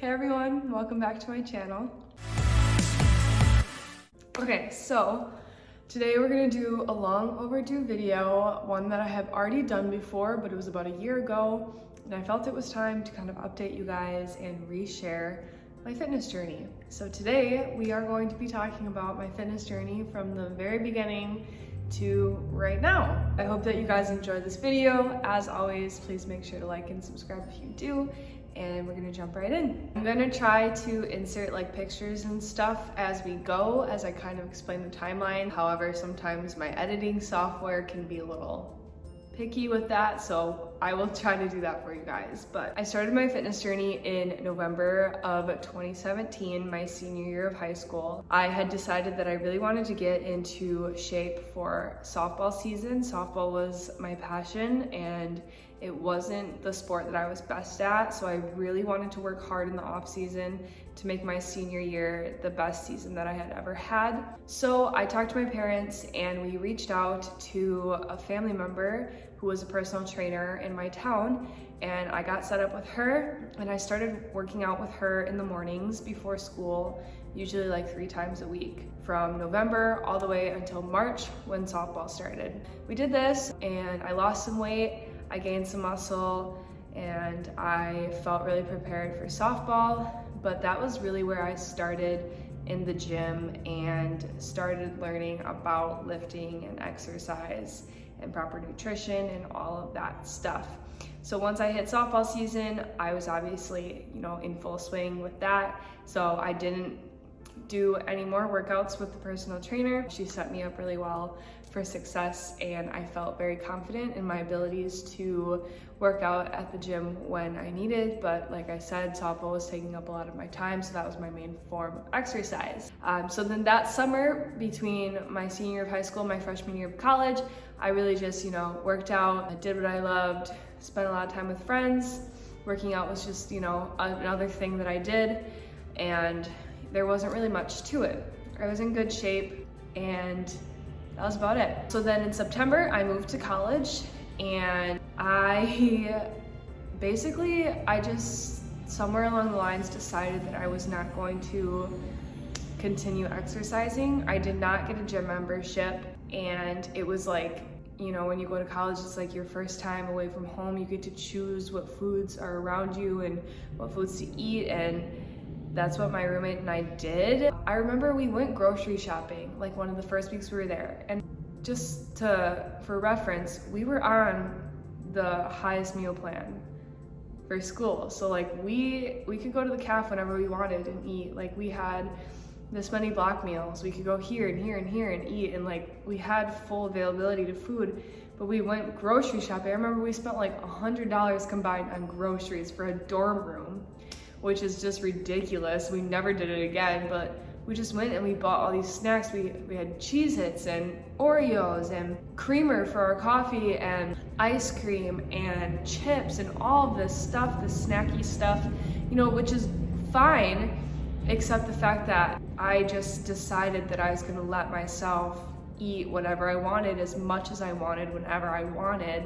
Hey everyone, welcome back to my channel. Okay, so today we're gonna do a long overdue video, one that I have already done before, but it was about a year ago, and I felt it was time to kind of update you guys and reshare my fitness journey. So today we are going to be talking about my fitness journey from the very beginning to right now. I hope that you guys enjoyed this video. As always, please make sure to like and subscribe if you do, and we're gonna jump right in. I'm gonna try to insert like pictures and stuff as we go, as I kind of explain the timeline. However, sometimes my editing software can be a little picky with that, so I will try to do that for you guys. But I started my fitness journey in November of 2017, my senior year of high school. I had decided that I really wanted to get into shape for softball season. Softball was my passion, and it wasn't the sport that I was best at, so I really wanted to work hard in the off season to make my senior year the best season that I had ever had. So I talked to my parents and we reached out to a family member who was a personal trainer in my town, and I got set up with her and I started working out with her in the mornings before school, usually like 3 times a week, from November all the way until March when softball started. We did this and I lost some weight, I gained some muscle, and I felt really prepared for softball. But that was really where I started in the gym and started learning about lifting and exercise and proper nutrition and all of that stuff. So once I hit softball season, I was obviously, in full swing with that. So I didn't do any more workouts with the personal trainer. She set me up really well for success, and I felt very confident in my abilities to work out at the gym when I needed. But like I said, softball was taking up a lot of my time, so that was my main form of exercise. So then that summer between my senior year of high school and my freshman year of college, I really just, worked out. I did what I loved, spent a lot of time with friends. Working out was just, another thing that I did, and there wasn't really much to it. I was in good shape, and that was about it. So then in September, I moved to college, and I just somewhere along the lines decided that I was not going to continue exercising. I did not get a gym membership, and it was like, when you go to college, it's like your first time away from home. You get to choose what foods are around you and what foods to eat, and that's what my roommate and I did. I remember we went grocery shopping, like one of the first weeks we were there. And just for reference, we were on the highest meal plan for school. So like we could go to the caf whenever we wanted and eat. Like we had this many block meals. We could go here and here and here and eat, and like we had full availability to food. But we went grocery shopping. I remember we spent like $100 combined on groceries for a dorm room, which is just ridiculous. We never did it again, but we just went and we bought all these snacks. We had Cheez-Its and Oreos and creamer for our coffee and ice cream and chips and all of this stuff, this snacky stuff, which is fine, except the fact that I just decided that I was gonna let myself eat whatever I wanted, as much as I wanted, whenever I wanted,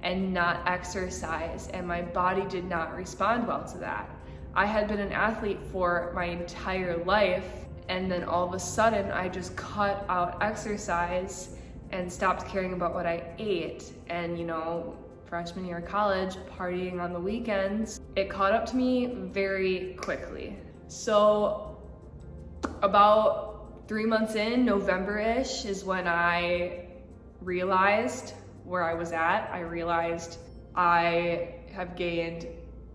and not exercise, and my body did not respond well to that. I had been an athlete for my entire life, and then all of a sudden I just cut out exercise and stopped caring about what I ate. And freshman year of college, partying on the weekends, it caught up to me very quickly. So about 3 months in, November-ish, is when I realized where I was at. I realized I have gained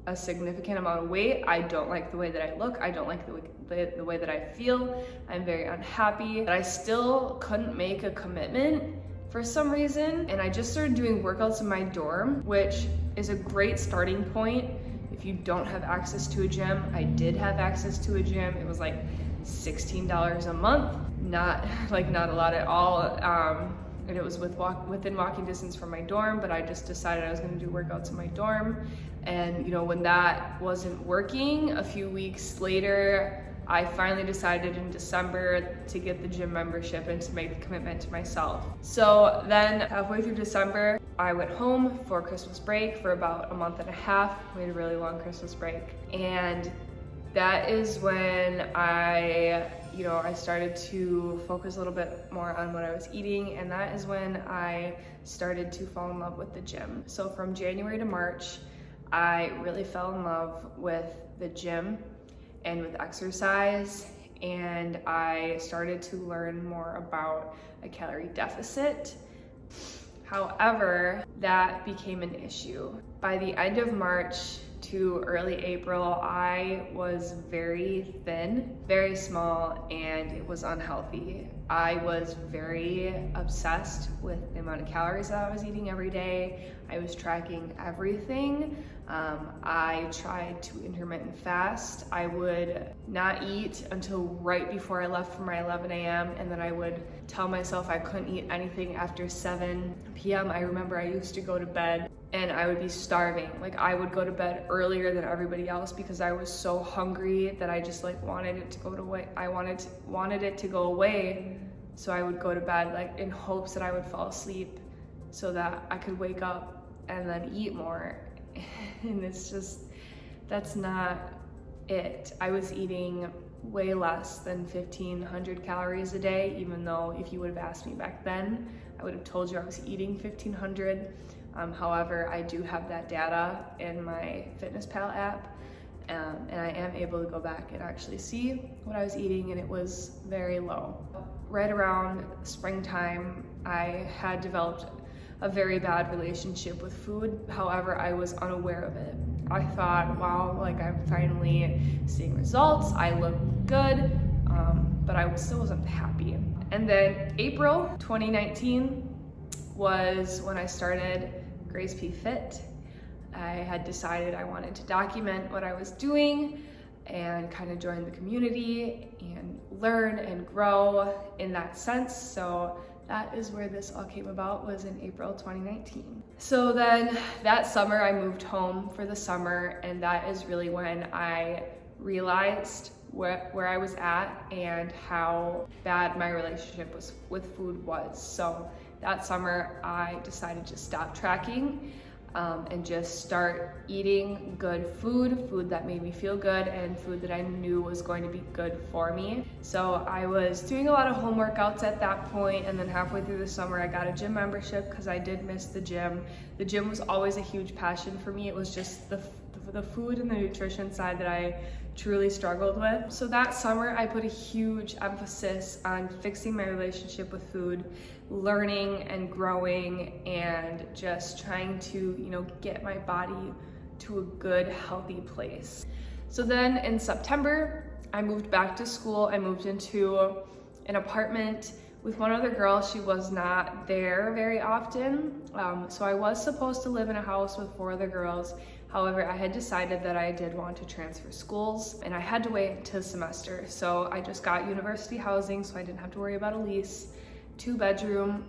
a significant amount of weight. I don't like the way that I look. I don't like the way that I feel. I'm very unhappy, but I still couldn't make a commitment for some reason. And I just started doing workouts in my dorm, which is a great starting point if you don't have access to a gym. I did have access to a gym. It was like $16 a month, not a lot at all. And it was within walking distance from my dorm, but I just decided I was gonna do workouts in my dorm. And when that wasn't working, a few weeks later, I finally decided in December to get the gym membership and to make the commitment to myself. So then halfway through December, I went home for Christmas break for about a month and a half. We had a really long Christmas break. And that is when I started to focus a little bit more on what I was eating, and that is when I started to fall in love with the gym. So from January to March, I really fell in love with the gym and with exercise, and I started to learn more about a calorie deficit. However, that became an issue. By the end of March to early April, I was very thin, very small, and it was unhealthy. I was very obsessed with the amount of calories that I was eating every day. I was tracking everything. I tried to intermittent fast. I would not eat until right before I left for my 11 a.m. and then I would tell myself I couldn't eat anything after 7 p.m. I remember I used to go to bed and I would be starving. Like, I would go to bed earlier than everybody else because I was so hungry that I just wanted it to go away. I wanted it to go away, so I would go to bed in hopes that I would fall asleep so that I could wake up and then eat more. And it's just, that's not it. I was eating way less than 1,500 calories a day, even though if you would have asked me back then, I would have told you I was eating 1,500. However, I do have that data in my FitnessPal app, and I am able to go back and actually see what I was eating, and it was very low. Right around springtime, I had developed a very bad relationship with food. However, I was unaware of it. I thought, wow, I'm finally seeing results, I look good, but I still wasn't happy. And then April 2019 was when I started Grace P Fit. I had decided I wanted to document what I was doing and kind of join the community and learn and grow in that sense. So that is where this all came about, was in April 2019. So then that summer I moved home for the summer, and that is really when I realized where I was at and how bad my relationship with food was. So that summer I decided to stop tracking and just start eating good food that made me feel good and food that I knew was going to be good for me. So I was doing a lot of home workouts at that point, and then halfway through the summer I got a gym membership because I did miss the gym. The gym was always a huge passion for me. It was just the food and the nutrition side that I truly struggled with. So that summer I put a huge emphasis on fixing my relationship with food, learning and growing, and just trying to, get my body to a good, healthy place. So then in September, I moved back to school. I moved into an apartment with one other girl. She was not there very often. So I was supposed to live in a house with 4 other girls. However, I had decided that I did want to transfer schools, and I had to wait until semester. So I just got university housing, so I didn't have to worry about a lease. 2-bedroom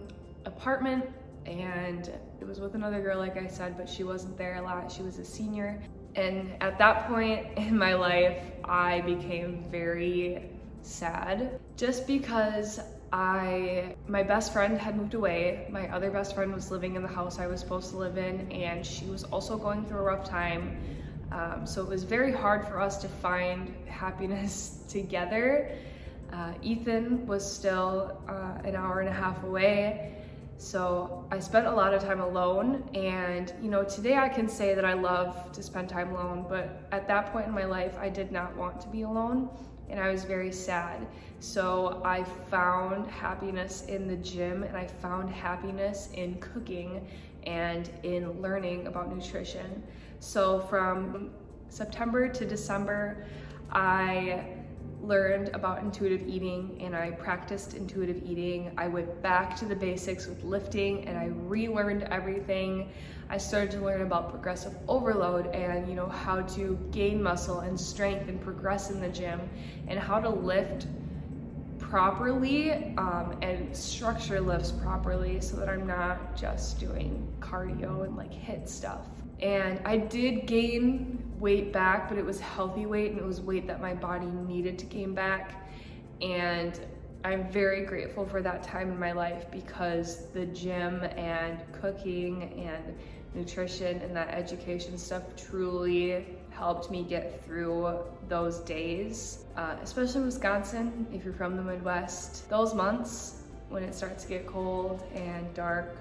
apartment, and it was with another girl, like I said, but she wasn't there a lot. She was a senior. And at that point in my life, I became very sad just because my best friend had moved away. My other best friend was living in the house I was supposed to live in, and she was also going through a rough time. So it was very hard for us to find happiness together. Ethan was still an hour and a half away. So I spent a lot of time alone, and today I can say that I love to spend time alone, but at that point in my life, I did not want to be alone, and I was very sad. So I found happiness in the gym, and I found happiness in cooking and in learning about nutrition. So from September to December, I learned about intuitive eating and I practiced intuitive eating. I went back to the basics with lifting and I relearned everything. I started to learn about progressive overload and how to gain muscle and strength and progress in the gym, and how to lift properly and structure lifts properly so that I'm not just doing cardio and HIIT stuff. And I did gain weight back, but it was healthy weight and it was weight that my body needed to gain back. And I'm very grateful for that time in my life because the gym and cooking and nutrition and that education stuff truly helped me get through those days, especially in Wisconsin. If you're from the Midwest, those months when it starts to get cold and dark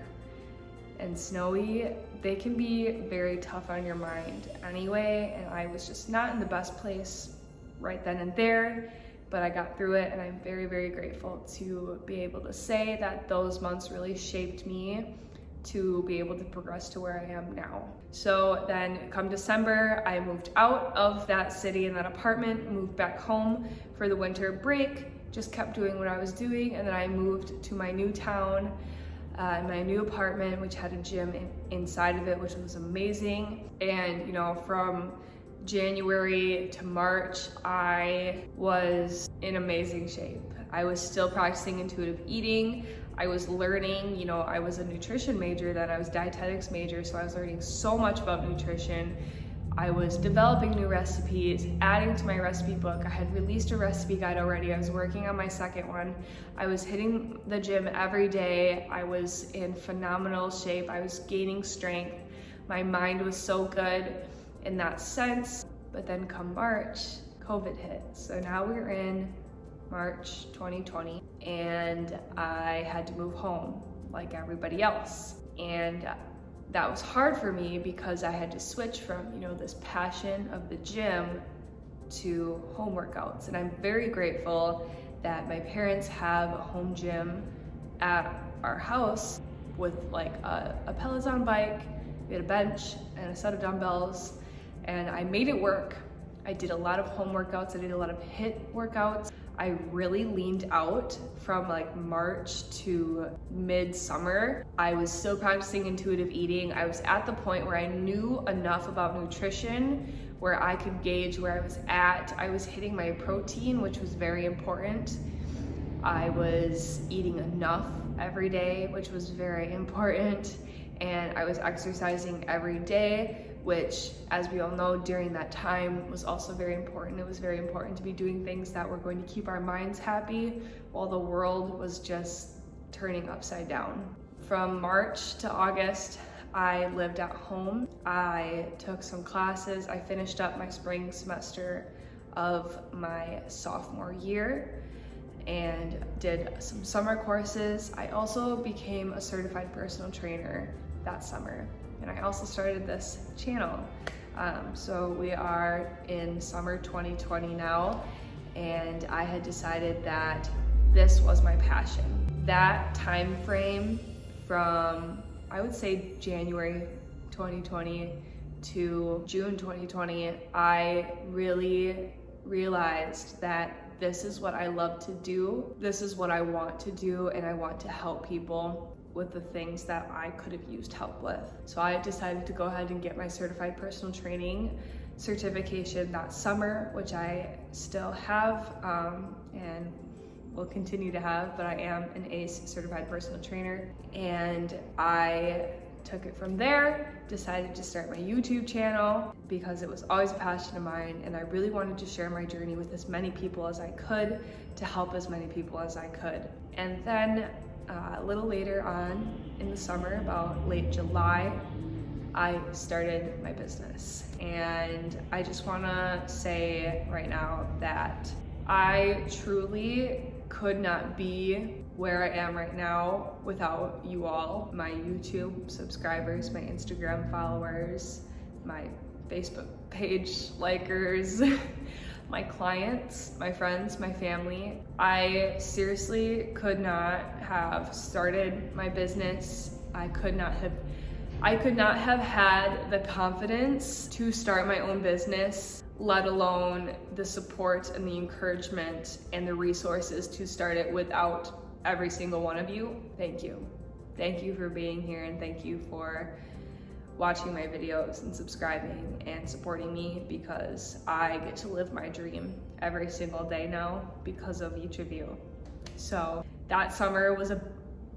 and snowy, they can be very tough on your mind anyway, and I was just not in the best place right then and there, but I got through it, and I'm very, very grateful to be able to say that those months really shaped me to be able to progress to where I am now. So then come December, I moved out of that city and that apartment, moved back home for the winter break, just kept doing what I was doing, and then I moved to my new town, my new apartment, which had a gym inside of it, which was amazing. And you know, from January to March, I was in amazing shape. I was still practicing intuitive eating. I was learning, you know, I was a nutrition major, then I was dietetics major, so I was learning so much about nutrition. I was developing new recipes, adding to my recipe book. I had released a recipe guide already. I was working on my second one. I was hitting the gym every day. I was in phenomenal shape. I was gaining strength. My mind was so good in that sense. But then come March, COVID hit. So now we're in March 2020, and I had to move home like everybody else. And that was hard for me because I had to switch from, you know, this passion of the gym to home workouts. And I'm very grateful that my parents have a home gym at our house with like a Peloton bike, we had a bench and a set of dumbbells, and I made it work. I did a lot of home workouts, I did a lot of HIIT workouts. I really leaned out from like March to mid-summer. I was still practicing intuitive eating. I was at the point where I knew enough about nutrition where I could gauge where I was at. I was hitting my protein, which was very important. I was eating enough every day, which was very important. And I was exercising every day, which, as we all know, during that time was also very important. It was very important to be doing things that were going to keep our minds happy while the world was just turning upside down. From March to August, I lived at home. I took some classes. I finished up my spring semester of my sophomore year and did some summer courses. I also became a certified personal trainer that summer. And I also started this channel. So we are in summer 2020 now, and I had decided that this was my passion. That time frame from, I would say, January 2020 to June 2020, I really realized that this is what I love to do. This is what I want to do, and I want to help people with the things that I could have used help with. So I decided to go ahead and get my certified personal training certification that summer, which I still have and will continue to have, but I am an ACE certified personal trainer. And I took it from there, decided to start my YouTube channel because it was always a passion of mine, and I really wanted to share my journey with as many people as I could to help as many people as I could. And then a little later on in the summer, about late July, I started my business. And I just wanna say right now that I truly could not be where I am right now without you all, my YouTube subscribers, my Instagram followers, my Facebook page likers, my clients, my friends, my family. I seriously could not have started my business. I could not have had the confidence to start my own business, let alone the support and the encouragement and the resources to start it without every single one of you. Thank you. Thank you for being here, and thank you for watching my videos and subscribing and supporting me, because I get to live my dream every single day now because of each of you. So that summer was a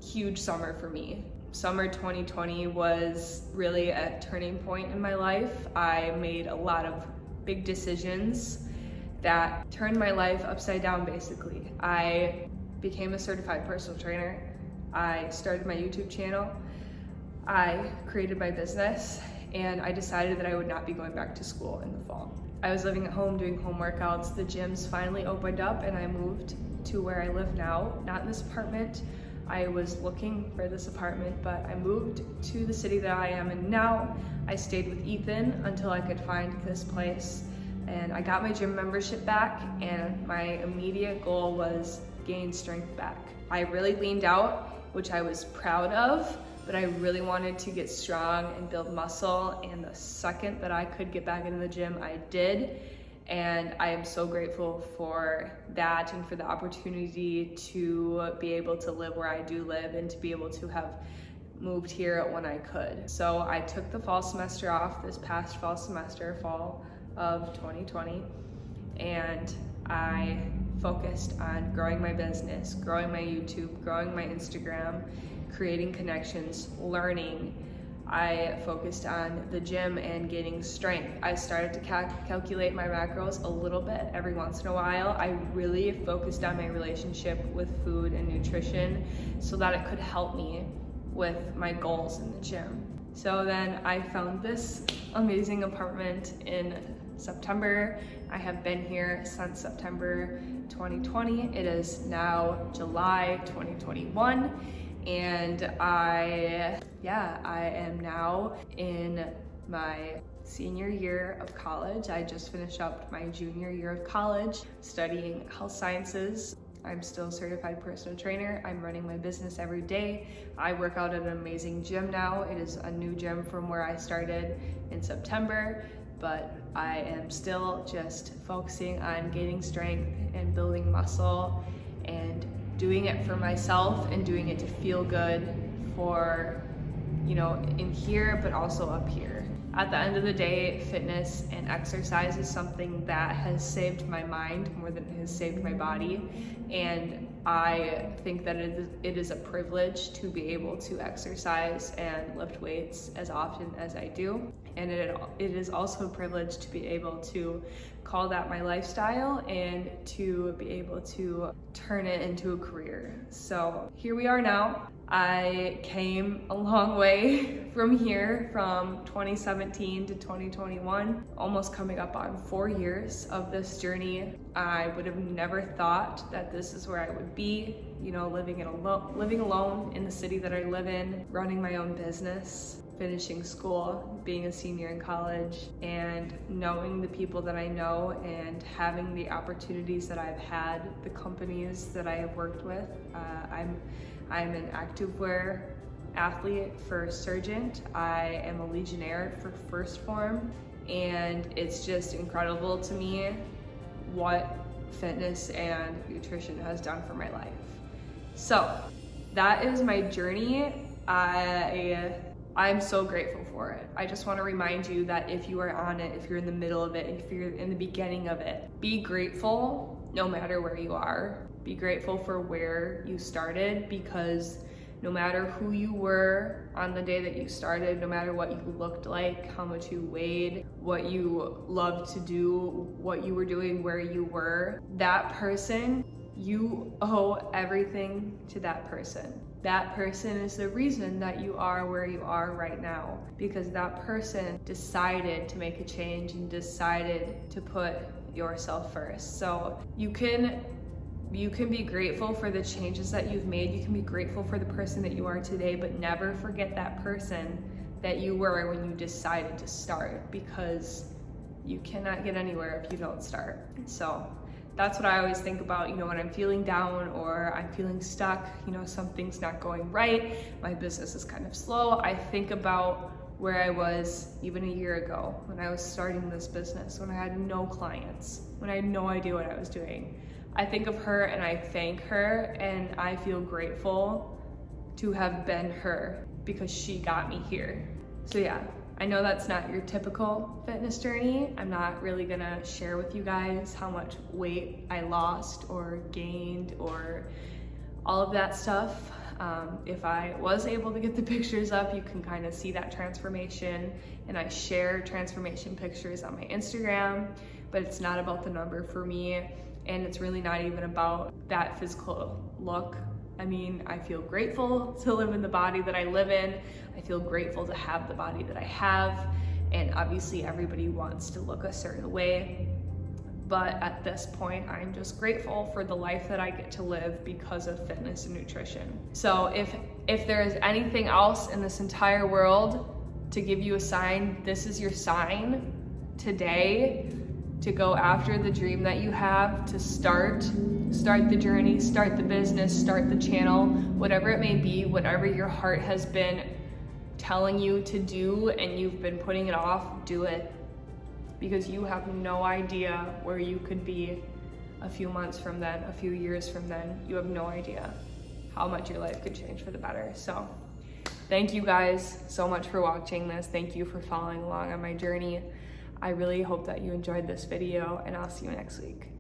huge summer for me. Summer 2020 was really a turning point in my life. I made a lot of big decisions that turned my life upside down, basically. I became a certified personal trainer. I started my YouTube channel. I created my business, and I decided that I would not be going back to school in the fall. I was living at home doing home workouts. The gyms finally opened up and I moved to where I live now, not in this apartment. I was looking for this apartment, but I moved to the city that I am in now. I stayed with Ethan until I could find this place, and I got my gym membership back, and my immediate goal was gain strength back. I really leaned out, which I was proud of, but I really wanted to get strong and build muscle, and the second that I could get back into the gym, I did. And I am so grateful for that and for the opportunity to be able to live where I do live and to be able to have moved here when I could. So I took the fall semester off, this past fall semester, fall of 2020, and I focused on growing my business, growing my YouTube, growing my Instagram, creating connections, learning. I focused on the gym and gaining strength. I started to calculate my macros a little bit every once in a while. I really focused on my relationship with food and nutrition so that it could help me with my goals in the gym. So then I found this amazing apartment in September. I have been here since September 2020. It is now July 2021. And I am now in my senior year of college. I just finished up my junior year of college studying health sciences. I'm still a certified personal trainer. I'm running my business every day. I work out at an amazing gym now. It is a new gym from where I started in September, but I am still just focusing on gaining strength and building muscle and doing it for myself and doing it to feel good for, in here, but also up here. At the end of the day, fitness and exercise is something that has saved my mind more than it has saved my body. And I think that it is a privilege to be able to exercise and lift weights as often as I do. And it is also a privilege to be able to call that my lifestyle and to be able to turn it into a career. So here we are now. I came a long way from here, from 2017 to 2021, almost coming up on 4 years of this journey. I would have never thought that this is where I would be, living alone in the city that I live in, running my own business, finishing school, being a senior in college, and knowing the people that I know and having the opportunities that I've had, the companies that I have worked with. I'm an activewear athlete for Surgent. I am a Legionnaire for First Form, and it's just incredible to me what fitness and nutrition has done for my life. So that is my journey. I'm so grateful for it. I just want to remind you that if you are on it, if you're in the middle of it, if you're in the beginning of it, be grateful no matter where you are. Be grateful for where you started, because no matter who you were on the day that you started, no matter what you looked like, how much you weighed, what you loved to do, what you were doing, where you were, that person, you owe everything to that person. That person is the reason that you are where you are right now, because that person decided to make a change and decided to put yourself first. So you can be grateful for the changes that you've made. You can be grateful for the person that you are today, but never forget that person that you were when you decided to start, because you cannot get anywhere if you don't start. So that's what I always think about, when I'm feeling down or I'm feeling stuck, something's not going right, my business is kind of slow. I think about where I was even a year ago when I was starting this business, when I had no clients, when I had no idea what I was doing. I think of her and I thank her, and I feel grateful to have been her because she got me here. So yeah, I know that's not your typical fitness journey. I'm not really gonna share with you guys how much weight I lost or gained or all of that stuff. If I was able to get the pictures up, you can kind of see that transformation, and I share transformation pictures on my Instagram, but it's not about the number for me, and it's really not even about that physical look. I mean, I feel grateful to live in the body that I live in. I feel grateful to have the body that I have. And obviously everybody wants to look a certain way. But at this point, I'm just grateful for the life that I get to live because of fitness and nutrition. So if there is anything else in this entire world to give you a sign, this is your sign today to go after the dream that you have, to start the journey, start the business, start the channel, whatever it may be, whatever your heart has been telling you to do and you've been putting it off, do it. Because you have no idea where you could be a few months from then, a few years from then. You have no idea how much your life could change for the better. So thank you guys so much for watching this. Thank you for following along on my journey. I really hope that you enjoyed this video, and I'll see you next week.